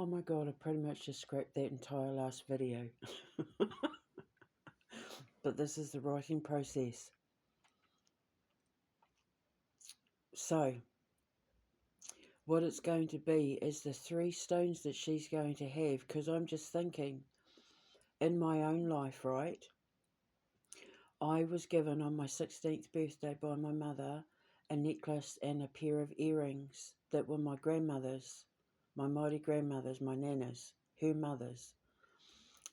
Oh my god, I pretty much just scrapped that entire last video. But this is the writing process. So, what it's going to be is the 3 stones that she's going to have, because I'm just thinking, in my own life, right? I was given on my 16th birthday by my mother a necklace and a pair of earrings that were my grandmother's, my mighty grandmother's, my nana's, her mother's.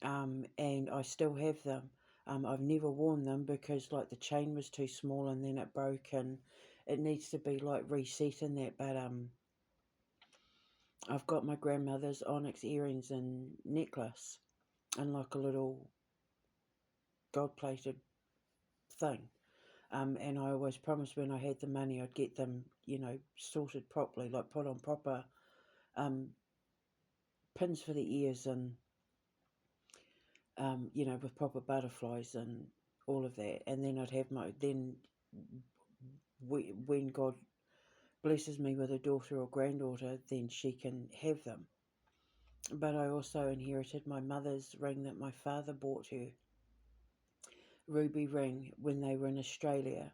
And I still have them. I've never worn them because like the chain was too small and then it broke and it needs to be like reset and that. But I've got my grandmother's onyx earrings and necklace and like a little gold plated thing. And I always promised when I had the money I'd get them, sorted properly, like put on proper um, pins for the ears and, with proper butterflies and all of that. And then I'd have when God blesses me with a daughter or granddaughter, then she can have them. But I also inherited my mother's ring that my father bought her, ruby ring, when they were in Australia,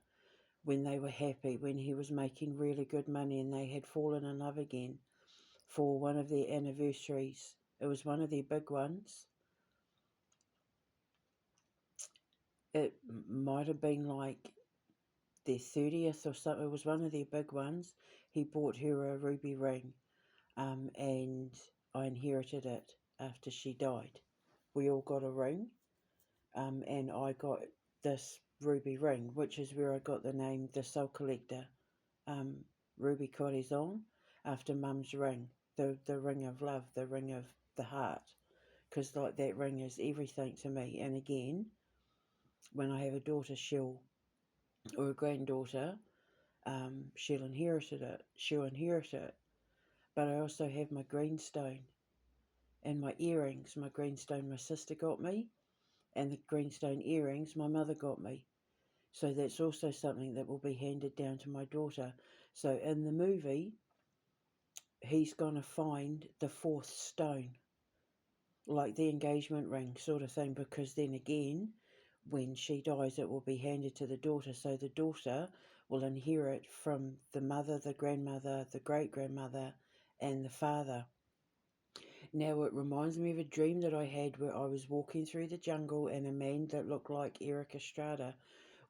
when they were happy, when he was making really good money and they had fallen in love again for one of their anniversaries. It was one of their big ones. It might have been like their 30th or something. It was one of their big ones. He bought her a ruby ring, and I inherited it after she died. We all got a ring, and I got this ruby ring, which is where I got the name the Soul Collector, Ruby Corazon, after Mum's ring, the ring of love, the ring of the heart, because like that ring is everything to me. And again, when I have a daughter, or a granddaughter, she'll inherit it. But I also have my greenstone and my earrings. My greenstone my sister got me, and the greenstone earrings my mother got me. So that's also something that will be handed down to my daughter. So in the movie, he's going to find the 4th stone, like the engagement ring sort of thing, because then again, when she dies, it will be handed to the daughter. So the daughter will inherit from the mother, the grandmother, the great-grandmother, and the father. Now, it reminds me of a dream that I had where I was walking through the jungle and a man that looked like Eric Estrada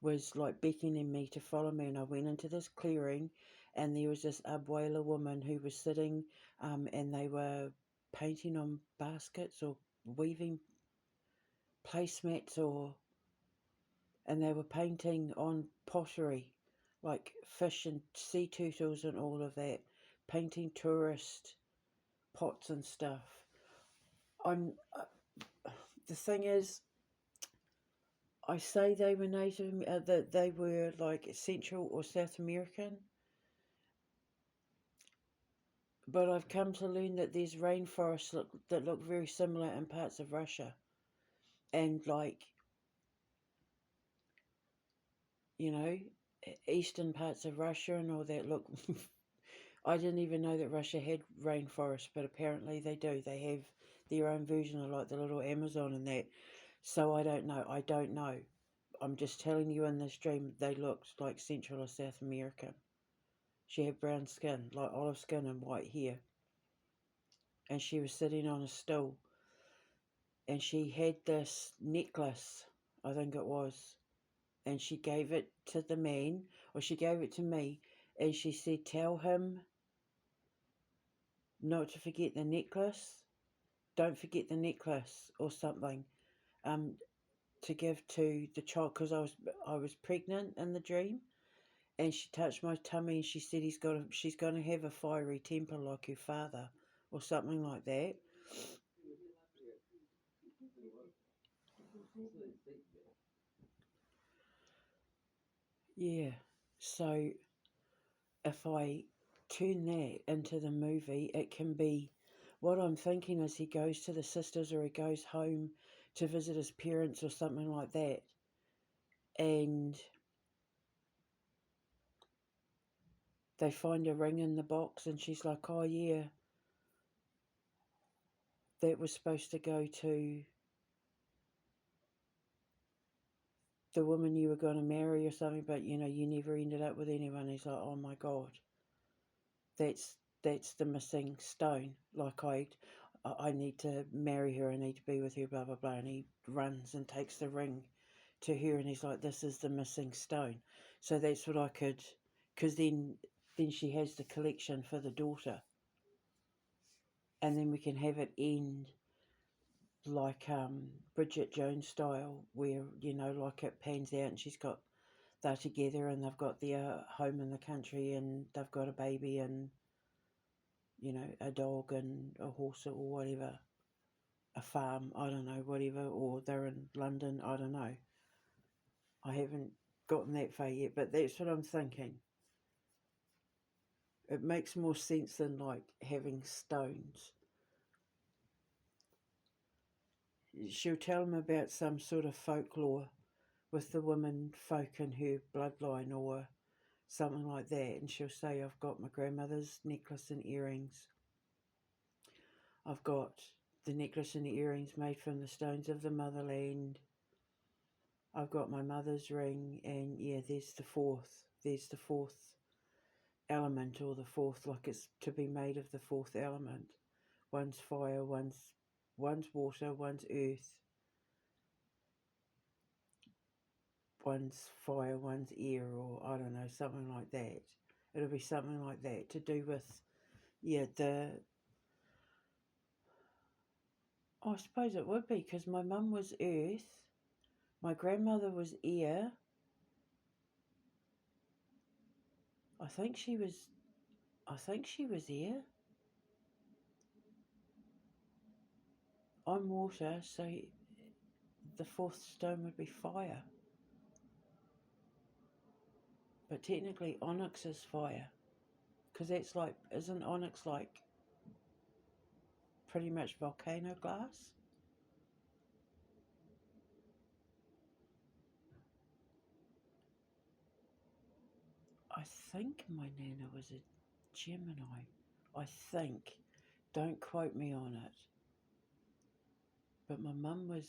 was like beckoning me to follow me, and I went into this clearing and there was this abuela woman who was sitting, and they were painting on baskets or weaving placemats, and they were painting on pottery like fish and sea turtles and all of that, painting tourist pots and stuff. I'm The thing is, I say they were native, that they were like Central or South American, but I've come to learn that there's rainforests that look very similar in parts of Russia, and like, you know, eastern parts of Russia and all that look. I didn't even know that Russia had rainforests, but apparently they do. They have their own version of like the little Amazon and that. So I don't know. I'm just telling you, in this dream, they looked like Central or South American. She had brown skin, like olive skin and white hair. And she was sitting on a stool. And she had this necklace, I think it was. And she gave it to the man, or she gave it to me. And she said, tell him not to forget the necklace. Don't forget the necklace or something. To give to the child, because I was pregnant in the dream. And she touched my tummy and she said she's going to have a fiery temper like her father, or something like that. Yeah. So if I turn that into the movie, it can be, what I'm thinking is he goes to the sisters or he goes home to visit his parents or something like that. And they find a ring in the box and she's like, oh yeah, that was supposed to go to the woman you were going to marry or something, but you know, you never ended up with anyone. He's like, oh my God, that's that's the missing stone. Like I need to marry her. I need to be with her. Blah blah blah. And he runs and takes the ring to her, and he's like, this is the missing stone. So that's what I could, because then she has the collection for the daughter, and then we can have it end like Bridget Jones style, where you know, like it pans out and she's got they're together and they've got their home in the country and they've got a baby and you know a dog and a horse or whatever, a farm, I don't know, whatever, or they're in London, I don't know. I haven't gotten that far yet, but that's what I'm thinking. It makes more sense than like having stones. She'll tell them about some sort of folklore with the women folk in her bloodline or something like that, and she'll say, I've got my grandmother's necklace and earrings. I've got the necklace and the earrings made from the stones of the motherland. I've got my mother's ring, and yeah, there's the fourth. There's the fourth element, or the fourth, like it's to be made of the fourth element. One's fire, one's water, one's earth, one's fire, one's air, or I don't know, something like that. It'll be something like that to do with, yeah, I suppose it would be, because my mum was earth, my grandmother was air. I think she was air. I'm water, so the fourth stone would be fire. But technically, onyx is fire, because that's like, isn't onyx like pretty much volcano glass? I think my nana was a Gemini. I think. Don't quote me on it. But my mum was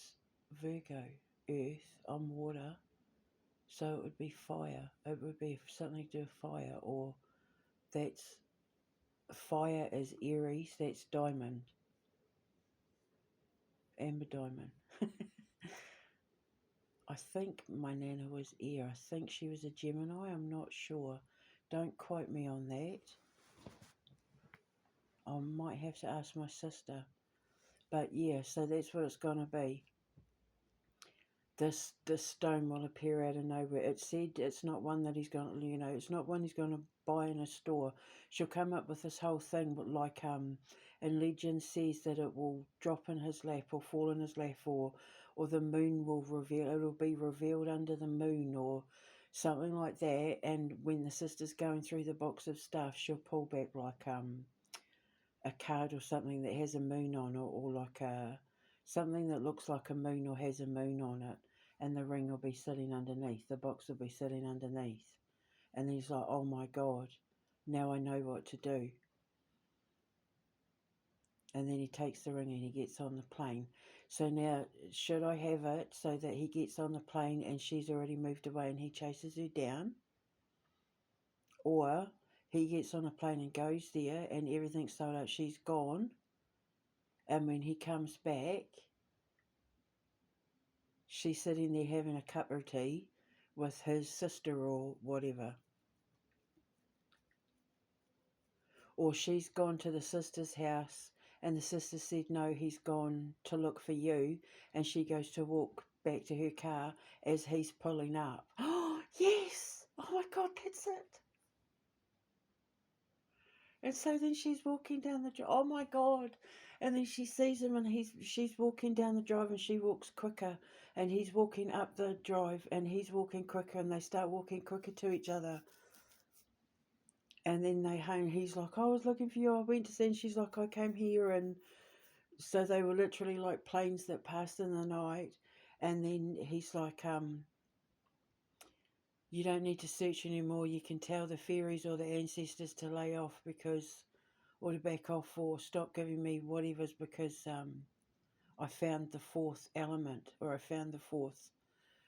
Virgo, earth, I'm water, so it would be fire. It would be something to do with fire, or that's fire is Aries, that's diamond, amber diamond. I think my nana was air. I think she was a Gemini. I'm not sure. Don't quote me on that. I might have to ask my sister. But yeah, so that's what it's going to be. This stone will appear out of nowhere. It said it's not one that he's going to, you know, it's not one he's going to buy in a store. She'll come up with this whole thing, but like and legend says that it will drop in his lap or fall in his lap, or the moon will reveal. It'll be revealed under the moon or something like that. And when the sister's going through the box of stuff, she'll pull back like a card or something that has a moon on it, or like something that looks like a moon or has a moon on it, and the ring will be sitting underneath, the box will be sitting underneath, and he's like, oh my God, now I know what to do. And then he takes the ring and he gets on the plane. So now, should I have it so that he gets on the plane and she's already moved away and he chases her down, or he gets on a plane and goes there and everything's sold out, she's gone, and when he comes back, she's sitting there having a cup of tea with his sister or whatever. Or she's gone to the sister's house and the sister said, no, he's gone to look for you. And she goes to walk back to her car as he's pulling up. Oh, yes! Oh my God, that's it. And so then she's walking down the drive. Oh my God. And then she sees him and she's walking down the drive and she walks quicker. And he's walking up the drive and he's walking quicker and they start walking quicker to each other. And then they home. He's like, I was looking for you. I went to see. And she's like, I came here. And so they were literally like planes that passed in the night. And then he's like, you don't need to search anymore. You can tell the fairies or the ancestors to lay off because or to back off or stop giving me whatever's because I found the fourth element, or I found the fourth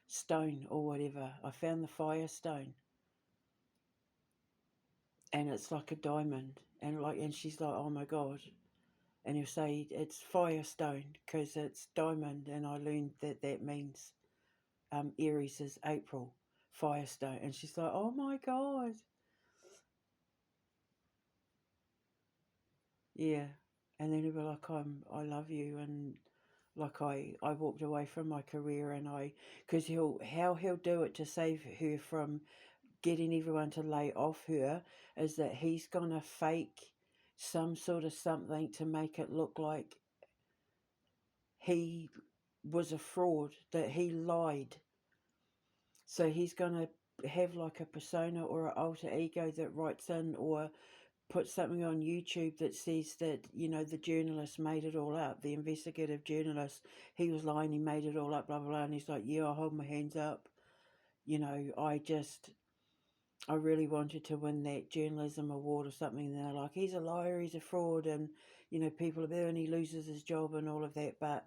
stone or whatever. I found the fire stone, and it's like a diamond, and she's like, oh my god. And he'll say it's firestone because it's diamond, and I learned that that means Aries is April, firestone. And she's like, oh my god, yeah. And then he'll be like, I love you, and like I walked away from my career, and because he'll do it to save her from getting everyone to lay off her, is that he's gonna fake some sort of something to make it look like he was a fraud, that he lied. So he's going to have like a persona or an alter ego that writes in or puts something on YouTube that says that, the journalist made it all up, the investigative journalist, he was lying, he made it all up, blah, blah, blah. And he's like, yeah, I hold my hands up. I really wanted to win that journalism award or something. And they're like, he's a liar, he's a fraud. And, people are there and he loses his job and all of that. But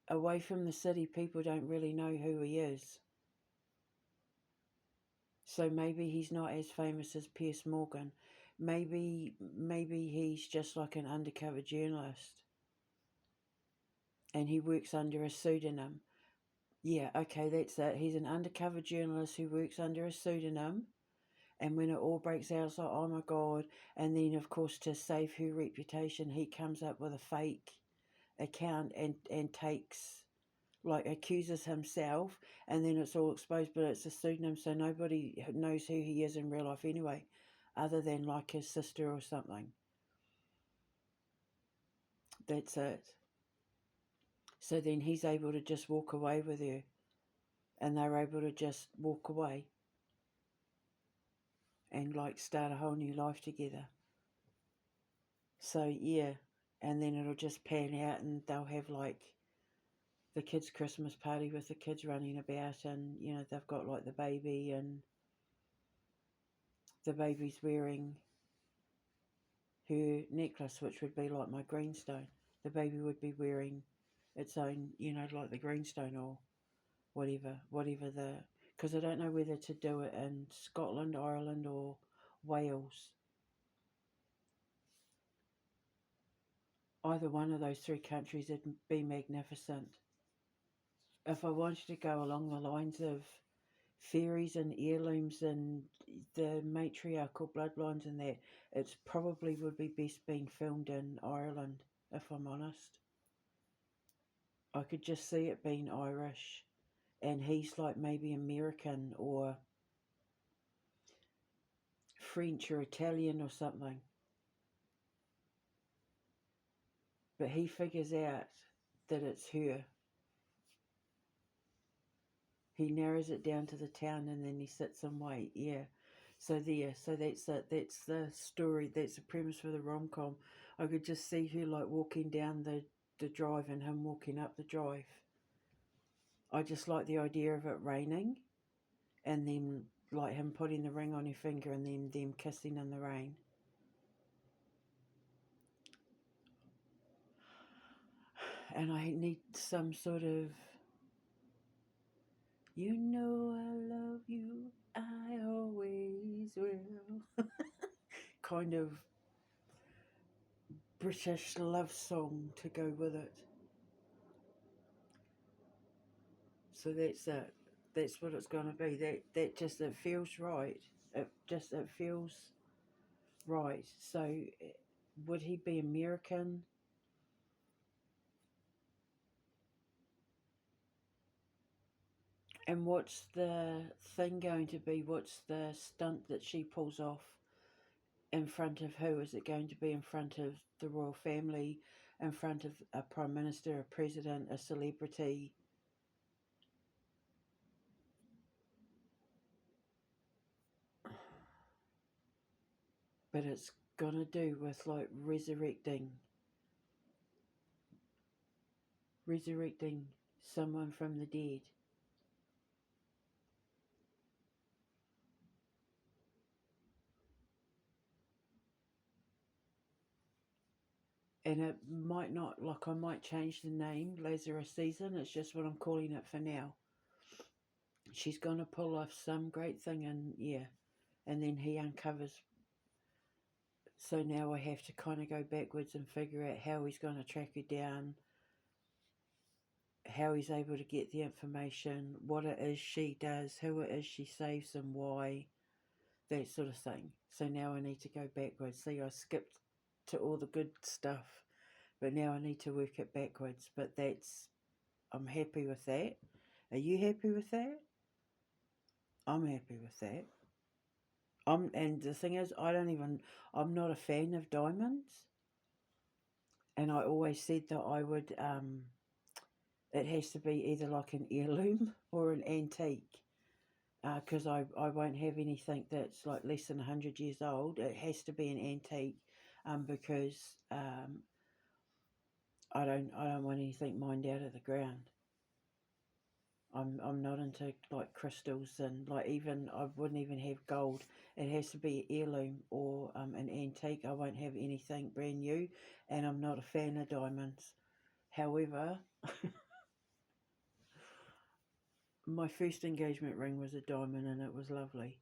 away from the city, people don't really know who he is. So maybe he's not as famous as Piers Morgan. Maybe he's just like an undercover journalist, and he works under a pseudonym. Yeah, okay, that's it. He's an undercover journalist who works under a pseudonym, and when it all breaks out, it's like, oh my god. And then, of course, to save her reputation, he comes up with a fake account and takes, like, accuses himself, and then it's all exposed, but it's a pseudonym, so nobody knows who he is in real life anyway, other than like his sister or something. That's it. So then he's able to just walk away with her, and they're able to just walk away and like start a whole new life together. So yeah, and then it'll just pan out, and they'll have like the kids' Christmas party with the kids running about, and they've got like the baby, and the baby's wearing her necklace, which would be like my greenstone. The baby would be wearing its own, like the greenstone or whatever because I don't know whether to do it in Scotland, Ireland, or Wales. Either one of those three countries would be magnificent. If I wanted to go along the lines of fairies and heirlooms and the matriarchal bloodlines and that, it's probably would be best being filmed in Ireland, if I'm honest. I could just see it being Irish, and he's like maybe American or French or Italian or something. But he figures out that it's her. He narrows it down to the town, and then he sits and wait. Yeah. So that's it. That's the story. That's the premise for the rom-com. I could just see her like walking down the drive and him walking up the drive. I just like the idea of it raining, and then like him putting the ring on her finger, and then them kissing in the rain. And I need some sort of, I love you, I always will, kind of British love song to go with it. So that's it. That's what it's going to be. That just, it feels right. It feels right. So would he be American? And what's the thing going to be? What's the stunt that she pulls off in front of who? Is it going to be in front of the royal family, in front of a prime minister, a president, a celebrity? But it's gonna do with like resurrecting someone from the dead. And it might not, like I might change the name, Lazarus Season, it's just what I'm calling it for now. She's going to pull off some great thing, and yeah, and then he uncovers. So now I have to kind of go backwards and figure out how he's going to track her down, how he's able to get the information, what it is she does, who it is she saves and why, that sort of thing. So now I need to go backwards. See, I skipped to all the good stuff, but now I need to work it backwards. But I'm happy with that. Are you happy with that? I'm happy with that. And the thing is, I'm not a fan of diamonds, and I always said that I would, it has to be either like an heirloom or an antique, because I won't have anything that's like less than 100 years old. It has to be an antique, because I don't want anything mined out of the ground. I'm not into like crystals, and like even I wouldn't even have gold. It has to be heirloom or an antique. I won't have anything brand new, and I'm not a fan of diamonds. However, my first engagement ring was a diamond, and it was lovely.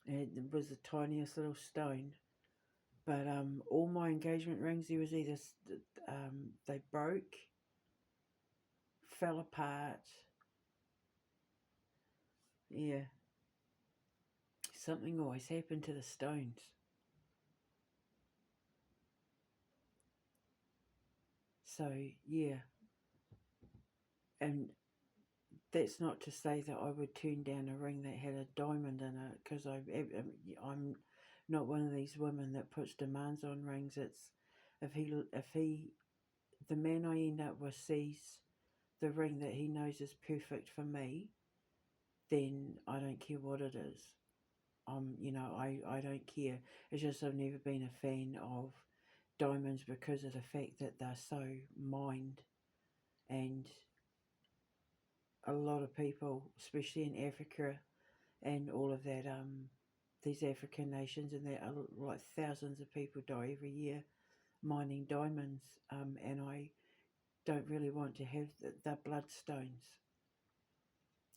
It was the tiniest little stone. But all my engagement rings, there was either they broke, fell apart. Yeah, something always happened to the stones. So yeah, and that's not to say that I would turn down a ring that had a diamond in it, because I'm not one of these women that puts demands on rings. It's if the man I end up with sees the ring that he knows is perfect for me, then I don't care what it is. I don't care. It's just I've never been a fan of diamonds because of the fact that they're so mined, and a lot of people, especially in Africa and all of that, these African nations, and there are like thousands of people die every year mining diamonds, and I don't really want to have the bloodstones,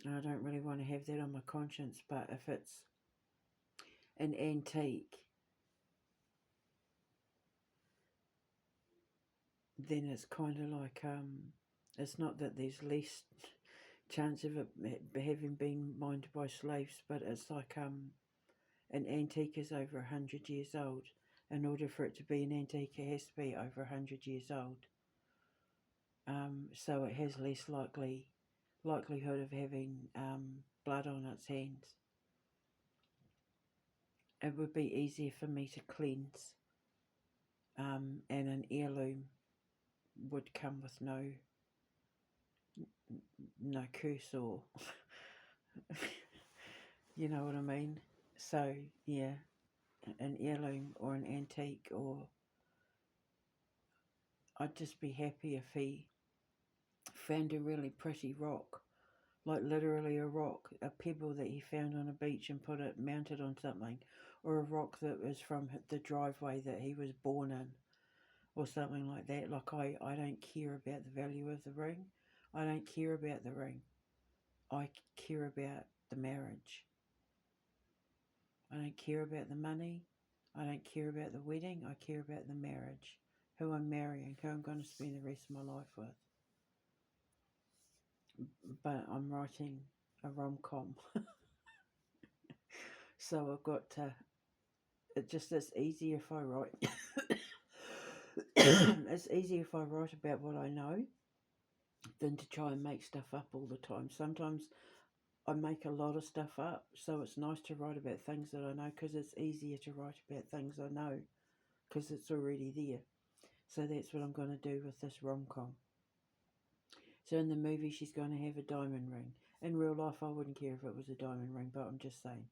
and I don't really want to have that on my conscience. But if it's an antique, then it's kind of like, it's not that there's less chance of it having been mined by slaves, but it's like, an antique is over 100 years old. In order for it to be an antique, it has to be over 100 years old. So it has less likelihood of having blood on its hands. It would be easier for me to cleanse, and an heirloom would come with no curse, or you know what I mean. So yeah, an heirloom or an antique, or I'd just be happy if he found a really pretty rock, like literally a rock, a pebble that he found on a beach and put it mounted on something, or a rock that was from the driveway that he was born in, or something like that. Like I don't care about the value of the ring. I don't care about the ring. I care about the marriage. I don't care about the money. I don't care about the wedding. I care about the marriage. Who I'm marrying, who I'm going to spend the rest of my life with. But I'm writing a rom-com. So I've got to, it's easier if I write. It's easier if I write about what I know than to try and make stuff up all the time. Sometimes I make a lot of stuff up, so it's nice to write about things that I know, because it's easier to write about things I know because it's already there. So that's what I'm going to do with this rom-com. So in the movie, she's going to have a diamond ring. In real life, I wouldn't care if it was a diamond ring, but I'm just saying.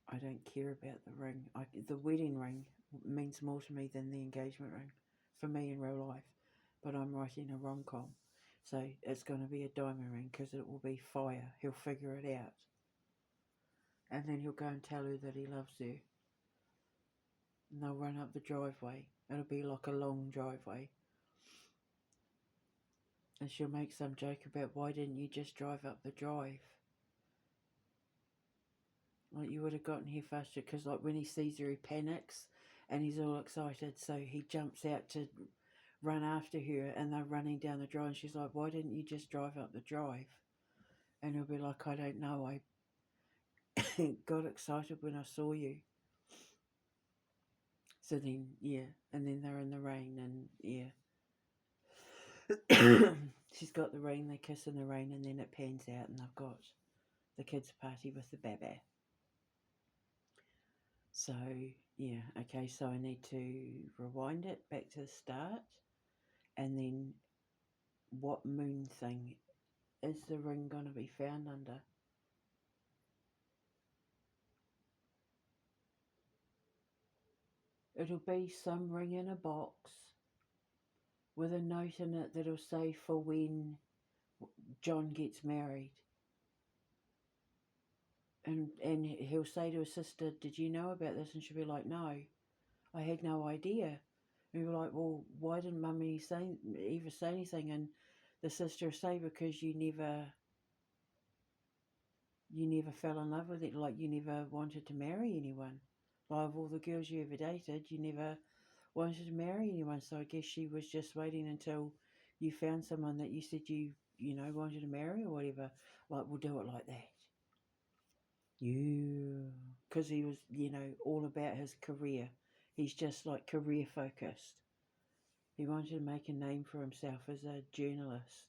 I don't care about the ring. The wedding ring means more to me than the engagement ring for me in real life. But I'm writing a rom-com. So it's going to be a diamond ring because it will be fire. He'll figure it out. And then he'll go and tell her that he loves her. and they'll run up the driveway. It'll be like a long driveway. And she'll make some joke about, why didn't you just drive up the drive? Like, you would have gotten here faster. Because like when he sees her, he panics and he's all excited, so he jumps out to run after her, and they're running down the drive, and she's like, why didn't you just drive up the drive? And he'll be like, I don't know, I got excited when I saw you. So then, yeah, and then they're in the rain, and yeah. She's got the rain, they kiss in the rain, and then it pans out, and they've got the kids' party with the baby. So, yeah, okay, so I need to rewind it back to the start, and then what moon thing is the ring going to be found under? It'll be some ring in a box with a note in it that'll say for when John gets married. And he'll say to his sister, did you know about this? And she'll be like, no, I had no idea. And he'll be like, well, why didn't Mummy ever say anything? And the sister will say, because you never fell in love with it, like you never wanted to marry anyone. Like of all the girls you ever dated, you never wanted to marry anyone. So I guess she was just waiting until you found someone that you said you wanted to marry or whatever. Like, we'll do it like that. Yeah, because he was, all about his career. He's just like career focused. He wanted to make a name for himself as a journalist.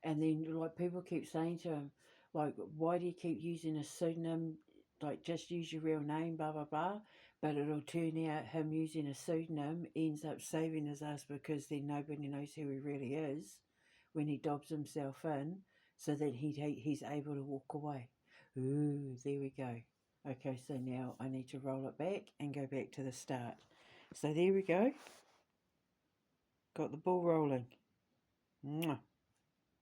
And then, like, people keep saying to him, like, why do you keep using a pseudonym? Like, just use your real name, blah, blah, blah. But it'll turn out him using a pseudonym ends up saving his ass, because then nobody knows who he really is when he dobs himself in, so that he's able to walk away. Ooh, there we go. Okay, so now I need to roll it back and go back to the start. So there we go. Got the ball rolling. Mwah.